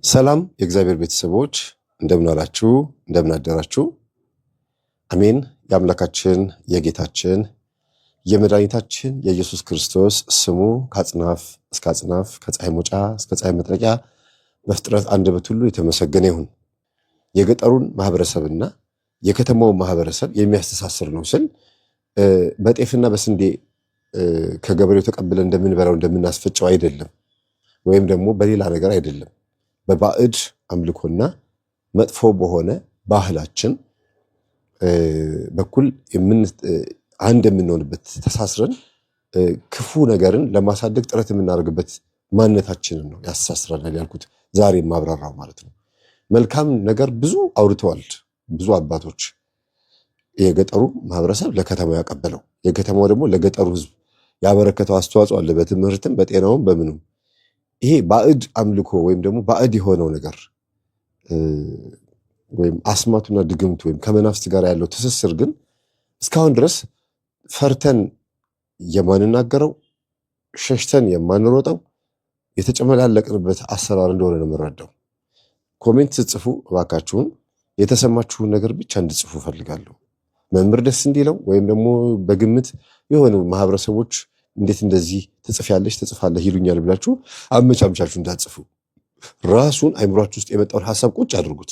ሰላም የእግዚአብሔር ቤተሰቦች እንደምን አላችሁ እንደምን አደራችሁ። አሜን። የአምላካችን የጌታችን የመድኃኒታችን የኢየሱስ ክርስቶስ ስሙ ከአጽናፍ እስከ አጽናፍ ከፀሐይ መውጫ እስከ ፀሐይ መጥለቂያ በፍጥረት አንደበት ሁሉ የተመሰገነ ይሁን። የገጠሩን ማህበረሰብና የከተማውን ማህበረሰብ የሚያስተሳስር ነው ስል በጤፍና በስንዴ ከገበሬው ተቀብለን እንደምንበላው እንደምናስፈጨው አይደለም፣ ወይም ደግሞ በሌላ ነገር አይደለም። በባዕድ አምልኮና መጥፎ በሆነ ባህላችን በኩል አንድ የምንሆንበት ተሳስረን ክፉ ነገርን ለማሳደግ ጥረት የምናደርግበት ማንነታችንን ነው ያስተሳስረናል ያልኩት ዛሬ ማብራራው ማለት ነው። መልካም ነገር ብዙ አውርተዋል ብዙ አባቶች። የገጠሩ ማህበረሰብ ለከተማው ያቀበለው፣ የከተማው ደግሞ ለገጠሩ ህዝብ ያበረከተው አስተዋጽኦ አለ፣ በትምህርትም በጤናውም በምንም። ይሄ ባዕድ አምልኮ ወይም ደግሞ ባዕድ የሆነው ነገር ወይም አስማቱና ድግምቱ ወይም ከመናፍስት ጋር ያለው ትስስር ግን እስካሁን ድረስ ፈርተን የማንናገረው ሸሽተን የማንሮጠው የተጨመላለቅንበት አሰራር እንደሆነ ነው የምረዳው። ኮሜንት ስትጽፉ እባካችሁን የተሰማችሁን ነገር ብቻ እንድጽፉ ፈልጋለሁ። መምህር ደስ እንዲለው ወይም ደግሞ በግምት የሆኑ ማህበረሰቦች እንዴት እንደዚህ ትጽፊያለሽ ትጽፋለህ ይሉኛል ብላችሁ አመቻምቻችሁ እንዳትጽፉ። ራሱን አይምሯችሁ ውስጥ የመጣውን ሐሳብ ቁጭ አድርጉት።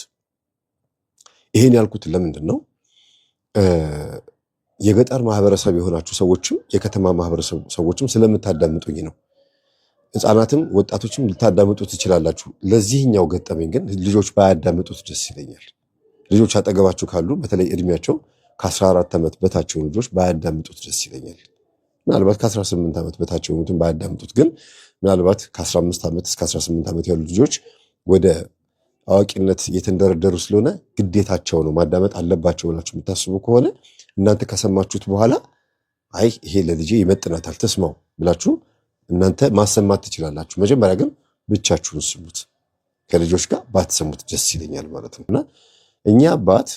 ይሄን ያልኩት ለምንድን ነው? የገጠር ማህበረሰብ የሆናችሁ ሰዎችም የከተማ ማህበረሰብ ሰዎችም ስለምታዳምጡኝ ነው። ህፃናትም ወጣቶችም ልታዳምጡት ትችላላችሁ። ለዚህኛው ገጠመኝ ግን ልጆች ባያዳምጡት ደስ ይለኛል። ልጆች አጠገባችሁ ካሉ በተለይ እድሜያቸው ከ14 ዓመት በታች የሆኑ ልጆች ባያዳምጡት ደስ ይለኛል። ምናልባት ከ18 ዓመት በታች የሆኑትን ባያዳምጡት፣ ግን ምናልባት ከ15 ዓመት እስከ 18 ዓመት ያሉ ልጆች ወደ አዋቂነት እየተንደረደሩ ስለሆነ ግዴታቸው ነው ማዳመጥ አለባቸው ብላችሁ የምታስቡ ከሆነ እናንተ ከሰማችሁት በኋላ አይ ይሄ ለልጄ ይመጥናታል ተስማው ብላችሁ እናንተ ማሰማት ትችላላችሁ። መጀመሪያ ግን ብቻችሁን ስሙት። ከልጆች ጋር ባትሰሙት ደስ ይለኛል ማለት ነው። እና እኛ አባት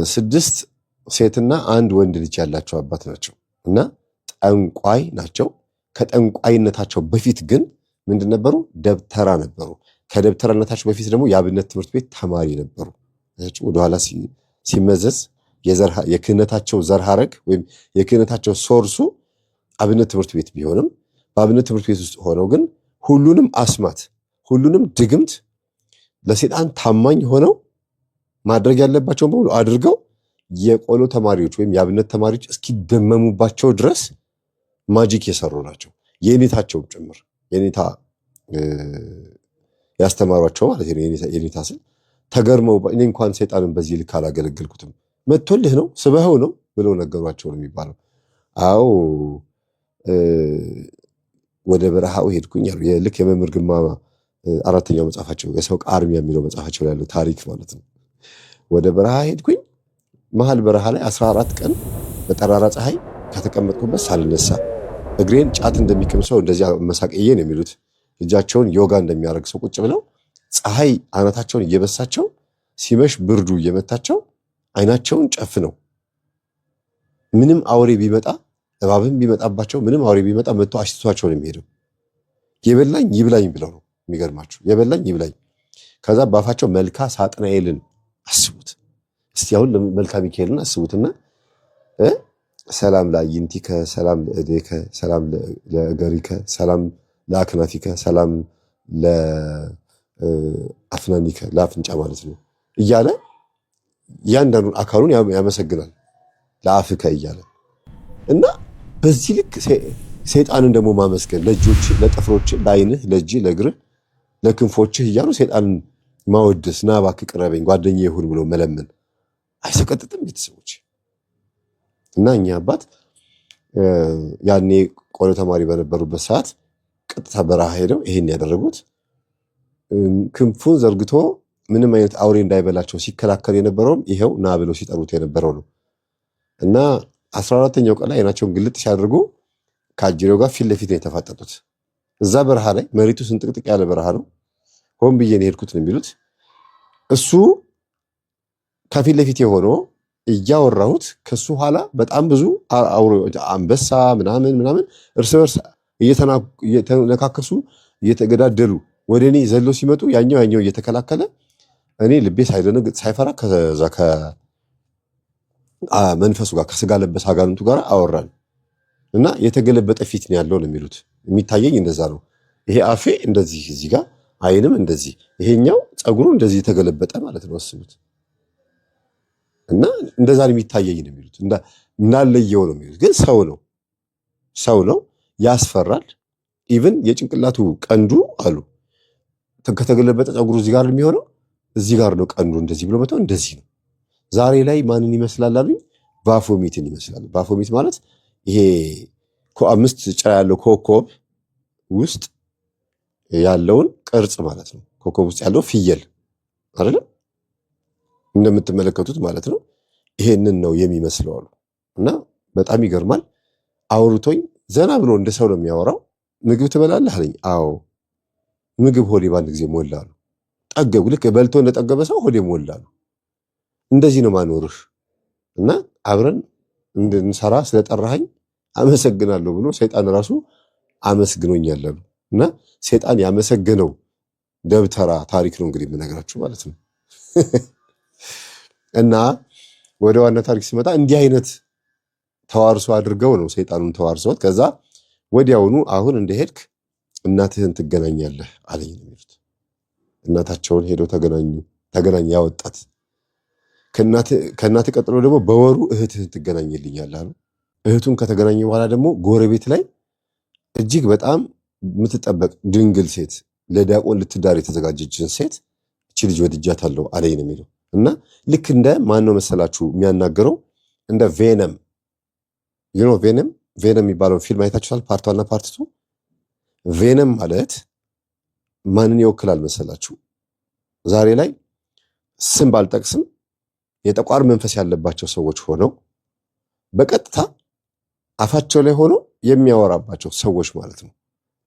6 ሴትና 1 ወንድ ልጅ ያላቸው አባት ናቸው እና ጠንቋይ ናቸው። ከጠንቋይነታቸው በፊት ግን ምንድን ነበሩ? ደብተራ ነበሩ። ከደብተራነታቸው በፊት ደግሞ የአብነት ትምህርት ቤት ተማሪ ነበሩ። ወደኋላ ሲመዘዝ የክህነታቸው ዘር ሐረግ ወይም የክህነታቸው ሶርሱ አብነት ትምህርት ቤት ቢሆንም በአብነት ትምህርት ቤት ውስጥ ሆነው ግን ሁሉንም አስማት ሁሉንም ድግምት ለሰይጣን ታማኝ ሆነው ማድረግ ያለባቸውን በሙሉ አድርገው የቆሎ ተማሪዎች ወይም የአብነት ተማሪዎች እስኪደመሙባቸው ድረስ ማጂክ የሰሩ ናቸው። የኔታቸው ጭምር የኔታ ያስተማሯቸው ማለት ነው። የኔታ ስል ተገርመው እኔ እንኳን ሰይጣንን በዚህ ልክ አላገለገልኩትም መጥቶልህ ነው ስበኸው ነው ብለው ነገሯቸው ነው የሚባለው። አዎ ወደ በረሃው ሄድኩኝ ያሉ ልክ የመምህር ግርማ 4ኛው መጽሐፋቸው የሰው ቃርሚያ የሚለው መጽሐፋቸው ላይ ያለው ታሪክ ማለት ነው። ወደ በረሃ ሄድኩኝ። መሀል በረሃ ላይ 14 ቀን በጠራራ ፀሐይ ከተቀመጥኩበት ሳልነሳ እግሬን ጫት እንደሚቅም ሰው እንደዚያ መሳቅዬ ነው የሚሉት። እጃቸውን ዮጋ እንደሚያደርግ ሰው ቁጭ ብለው ፀሐይ አናታቸውን እየበሳቸው ሲመሽ ብርዱ እየመታቸው አይናቸውን ጨፍነው ምንም አውሬ ቢመጣ እባብም ቢመጣባቸው ምንም አውሬ ቢመጣ መጥቶ አሽትቷቸው ነው የሚሄደው። የበላኝ ይብላኝ ብለው ነው የሚገርማቸው። የበላኝ ይብላኝ። ከዛ ባፋቸው መልካ ሳጥናኤልን አስቡት እስቲ። አሁን መልካ ሚካኤልን አስቡትና ሰላም ለአይንቲከ ሰላም ለእዴከ ሰላም ለእገሪከ ሰላም ለአክናፊከ ሰላም ለአፍናኒከ ለአፍንጫ ማለት ነው እያለ እያንዳንዱን አካሉን ያመሰግናል ለአፍከ እያለ እና በዚህ ልክ ሰይጣንን ደግሞ ማመስገን ለእጆች ለጥፍሮች ለአይንህ ለእጅ ለእግርህ ለክንፎችህ እያሉ ሰይጣንን ማወደስ ና እባክህ ቅረበኝ ጓደኛዬ ይሁን ብሎ መለመን አይሰቀጥጥም ቤተሰቦች? እና እኛ አባት ያኔ ቆሎ ተማሪ በነበሩበት ሰዓት ቀጥታ በረሃ ሄደው ይሄን ያደረጉት ክንፉን ዘርግቶ ምንም አይነት አውሬ እንዳይበላቸው ሲከላከል የነበረውም ይሄው ና ብለው ሲጠሩት የነበረው ነው። እና 14ኛው ቀን ላይ አይናቸውን ግልጥ ሲያደርጉ ከአጅሬው ጋር ፊት ለፊት ነው የተፋጠጡት። እዛ በረሃ ላይ መሬቱ ስንጥቅጥቅ ያለ በረሃ ነው። ሆን ብዬ ነው የሄድኩት ነው የሚሉት። እሱ ከፊት ለፊት የሆነው እያወራሁት ከሱ ኋላ በጣም ብዙ አንበሳ ምናምን እርስ በርስ እየተነካከሱ እየተገዳደሉ ወደኔ ዘሎ ሲመጡ ያኛው እየተከላከለ እኔ ልቤ ሳይደነግጥ ሳይፈራ ከዛ ከመንፈሱ ጋር ከስጋ ለበስ አጋንንቱ ጋር አወራን እና የተገለበጠ ፊት ነው ያለው ነው የሚሉት። የሚታየኝ እንደዛ ነው። ይሄ አፌ እንደዚህ እዚህ ጋር አይንም እንደዚህ ይሄኛው ፀጉሩ እንደዚህ የተገለበጠ ማለት ነው አስቡት። እና እንደዛ ነው የሚታየኝ ነው የሚሉት። እንዳለየው ነው የሚሉት። ግን ሰው ነው ያስፈራል። ኢቭን የጭንቅላቱ ቀንዱ አሉ ከተገለበጠ ፀጉሩ እዚህ ጋር የሚሆነው እዚህ ጋር ነው ቀንዱ እንደዚህ ብሎ መተው እንደዚህ ነው። ዛሬ ላይ ማንን ይመስላል አሉኝ? ባፎሚትን ይመስላል። ባፎሚት ማለት ይሄ 5 ጭራ ያለው ኮከብ ውስጥ ያለውን ቅርጽ ማለት ነው። ኮከብ ውስጥ ያለው ፍየል አይደለም እንደምትመለከቱት ማለት ነው። ይሄንን ነው የሚመስለው አሉ እና በጣም ይገርማል። አውርቶኝ ዘና ብሎ እንደ ሰው ነው የሚያወራው። ምግብ ትበላለህ አለኝ። አዎ ምግብ ሆዴ በአንድ ጊዜ ሞላሉ። ጠገቡ። ልክ በልቶ እንደጠገበ ሰው ሆዴ ሞላሉ። እንደዚህ ነው ማኖርህ እና አብረን እንድንሰራ ስለጠራኸኝ አመሰግናለሁ ብሎ ሰይጣን ራሱ አመስግኖኛል አሉ እና ሰይጣን ያመሰገነው ደብተራ ታሪክ ነው እንግዲህ የምነግራችሁ ማለት ነው። እና ወደ ዋና ታሪክ ሲመጣ እንዲህ አይነት ተዋርሶ አድርገው ነው ሰይጣኑን ተዋርሶት ከዛ ወዲያውኑ አሁን እንደሄድክ እናትህን ትገናኛለህ አለኝ ነው የሚሉት። እናታቸውን ሄደው ተገናኝ ያወጣት ከእናት ቀጥሎ ደግሞ በወሩ እህትህን ትገናኝልኛለህ አሉ። እህቱን ከተገናኘ በኋላ ደግሞ ጎረቤት ላይ እጅግ በጣም የምትጠበቅ ድንግል ሴት ለዲያቆን ልትዳር የተዘጋጀችን ሴት እቺ ልጅ ወድጃታለሁ አለኝ ነው የሚለው። እና ልክ እንደ ማን ነው መሰላችሁ የሚያናገረው? እንደ ቬነም ቬነም የሚባለውን ፊልም አይታችኋል? ፓርት 1 እና ፓርት 2። ቬነም ማለት ማንን ይወክላል መሰላችሁ? ዛሬ ላይ ስም ባልጠቅስም የጠቋር መንፈስ ያለባቸው ሰዎች ሆነው በቀጥታ አፋቸው ላይ ሆኖ የሚያወራባቸው ሰዎች ማለት ነው።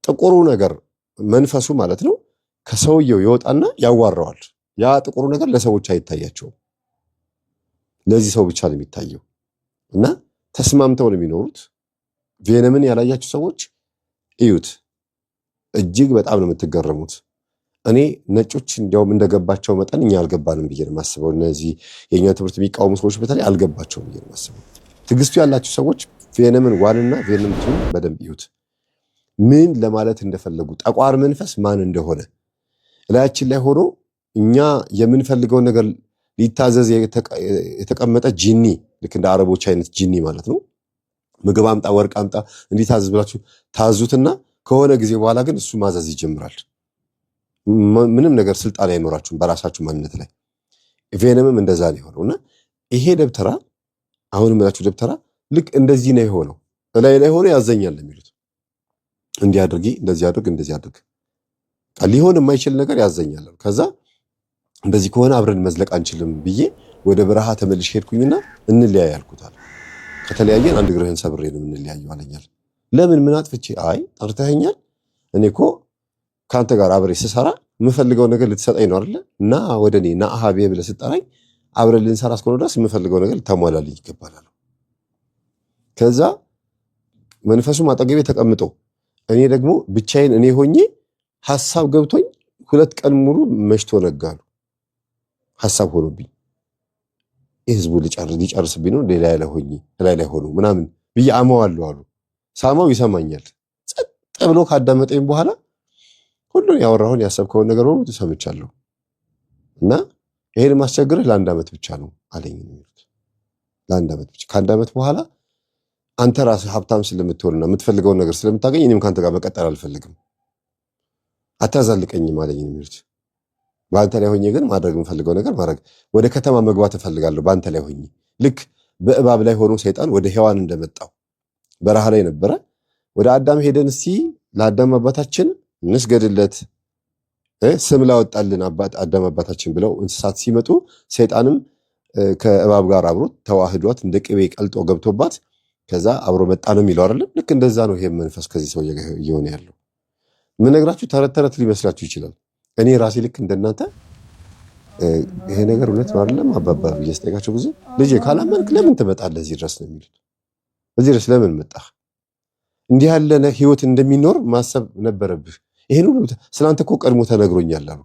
ጥቁሩ ነገር መንፈሱ ማለት ነው ከሰውየው ይወጣና ያዋራዋል። ያ ጥቁሩ ነገር ለሰዎች አይታያቸውም። ለዚህ ሰው ብቻ ነው የሚታየው። እና ተስማምተው ነው የሚኖሩት። ቬነምን ያላያችሁ ሰዎች እዩት። እጅግ በጣም ነው የምትገረሙት። እኔ ነጮች እንዲያውም እንደገባቸው መጠን እኛ አልገባንም ብዬ ነው የማስበው። እነዚህ የኛ ትምህርት የሚቃወሙ ሰዎች በተለይ አልገባቸውም ብዬ ነው የማስበው። ትዕግስቱ ያላችሁ ሰዎች ቬነምን 1 እና ቬነም 2 በደንብ ይዩት። ምን ለማለት እንደፈለጉ ጠቋር መንፈስ ማን እንደሆነ እላያችን ላይ ሆኖ እኛ የምንፈልገውን ነገር ሊታዘዝ የተቀመጠ ጂኒ፣ ልክ እንደ አረቦች አይነት ጂኒ ማለት ነው። ምግብ አምጣ፣ ወርቅ አምጣ እንዲታዘዝ ብላችሁ ታዙትና ከሆነ ጊዜ በኋላ ግን እሱ ማዘዝ ይጀምራል። ምንም ነገር ስልጣን አይኖራችሁም በራሳችሁ ማንነት ላይ። ቬነምም እንደዛ ነው የሆነውና ይሄ ደብተራ አሁንም እላችሁ ደብተራ ልክ እንደዚህ ነው የሆነው። ላይ ሆኖ ያዘኛል የሚሉት እንዲህ አድርጊ፣ እንደዚህ አድርግ፣ እንደዚህ አድርግ፣ ሊሆን የማይችል ነገር ያዘኛል። ከዛ እንደዚህ ከሆነ አብረን መዝለቅ አንችልም ብዬ ወደ በረሃ ተመልሼ ሄድኩኝና እንለያይ አልኩታል። ከተለያየን አንድ እግርህን ሰብሬ ነው እንለያየው አለኛል። ለምን ምን አጥፍቼ? አይ ጠርተኸኛል፣ እኔ እኮ ከአንተ ጋር አብሬ ስሰራ የምፈልገው ነገር ልትሰጠኝ ነው አይደለ? እና ወደ እኔ ና አሃቤ ብለህ ስጠራኝ አብረን ልንሰራ እስከሆነ ድረስ የምፈልገው ነገር ልታሟላልኝ ይገባል። ከዛ መንፈሱም አጠገቤ ተቀምጦ እኔ ደግሞ ብቻዬን እኔ ሆኜ ሐሳብ ገብቶኝ 2 ቀን ሙሉ መሽቶ ነጋሉ። ሐሳብ ሆኖብኝ ህዝቡ ሊጨርስብኝ ነው ላይ ሆኖ ምናምን ብዬ አማዋለሁ አሉ። ሳማው ይሰማኛል። ጸጥ ብሎ ካዳመጠኝ በኋላ ሁሉን ያወራሁን ያሰብከውን ነገር ሁሉ ተሰምቻለሁ እና ይሄን ማስቸግርህ ለ1 ዓመት ብቻ ነው አለኝ ነው የሚሉት። ለ1 ዓመት ብቻ። ከ1 ዓመት በኋላ አንተ ራስህ ሀብታም ስለምትሆንና የምትፈልገውን ነገር ስለምታገኝ እኔም ካንተ ጋር መቀጠል አልፈልግም፣ አታዛልቀኝም አለኝ ነው የሚሉት። በአንተ ላይ ሆኜ ግን ማድረግ የምፈልገው ነገር ማድረግ፣ ወደ ከተማ መግባት እፈልጋለሁ በአንተ ላይ ሆኜ። ልክ በእባብ ላይ ሆኖ ሰይጣን ወደ ሔዋን እንደመጣው በረሃ ላይ ነበረ። ወደ አዳም ሄደን እስቲ ለአዳም አባታችን እንስገድለት ስም ላወጣልን አዳም አባታችን ብለው እንስሳት ሲመጡ ሰይጣንም ከእባብ ጋር አብሮ ተዋህዷት እንደ ቅቤ ቀልጦ ገብቶባት ከዛ አብሮ መጣ ነው የሚለው አይደለም። ልክ እንደዛ ነው ይሄ መንፈስ ከዚህ ሰው እየሆነ ያለው። ምን ነግራችሁ ተረት ሊመስላችሁ ይችላል። እኔ ራሴ ልክ እንደናንተ ይሄ ነገር እውነት ነው አይደለም አባባ ብዬ ስጠይቃቸው ጊዜ ልጄ ካላመንክ ለምን ትመጣለህ እዚህ ድረስ ነው የሚሉት። እዚህ ድረስ ለምን መጣህ? እንዲህ ያለ ህይወት እንደሚኖር ማሰብ ነበረብህ። ይሄን ሁሉ ስላንተ እኮ ቀድሞ ተነግሮኛል አሉ።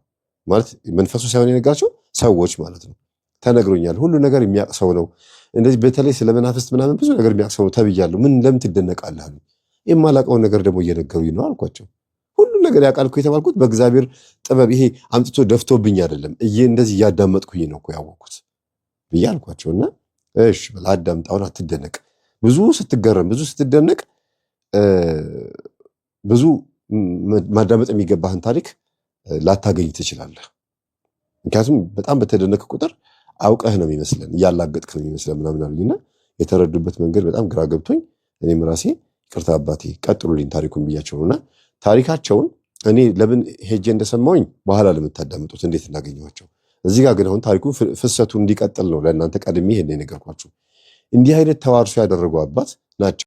ማለት መንፈሱ ሳይሆን የነገራቸው ሰዎች ማለት ነው። ተነግሮኛል፣ ሁሉ ነገር የሚያውቅ ሰው ነው። እንደዚህ በተለይ ስለ መናፍስት ምናምን ብዙ ነገር የሚያውቅ ሰው ነው ተብያለሁ። ምን ለምን ትደነቃለህ አሉ። የማላውቀውን ነገር ደግሞ እየነገሩኝ ነው አልኳቸው። ሁሉ ነገር ያውቃል እኮ የተባልኩት በእግዚአብሔር ጥበብ፣ ይሄ አምጥቶ ደፍቶብኝ አይደለም፣ እንደዚህ እያዳመጥኩኝ ነው እኮ ያወቅኩት ብዬ አልኳቸውና እሺ በል አዳምጣውን፣ አትደነቅ። ብዙ ስትገረም፣ ብዙ ስትደነቅ፣ ብዙ ማዳመጥ የሚገባህን ታሪክ ላታገኝ ትችላለህ። ምክንያቱም በጣም በተደነቅ ቁጥር አውቀህ ነው የሚመስለን፣ እያላገጥክ ነው የሚመስለን ምናምን አሉኝና የተረዱበት መንገድ በጣም ግራ ገብቶኝ እኔም ራሴ ይቅርታ አባቴ ቀጥሉልኝ ታሪኩን ብያቸው ነውና ታሪካቸውን እኔ ለምን ሄጄ እንደሰማሁኝ በኋላ ለምታዳምጡት እንዴት እንዳገኘኋቸው። እዚህ ጋር ግን አሁን ታሪኩ ፍሰቱ እንዲቀጥል ነው ለእናንተ ቀድሜ ይሄን የነገርኳችሁ። እንዲህ አይነት ተዋርሶ ያደረጉ አባት ናቸው።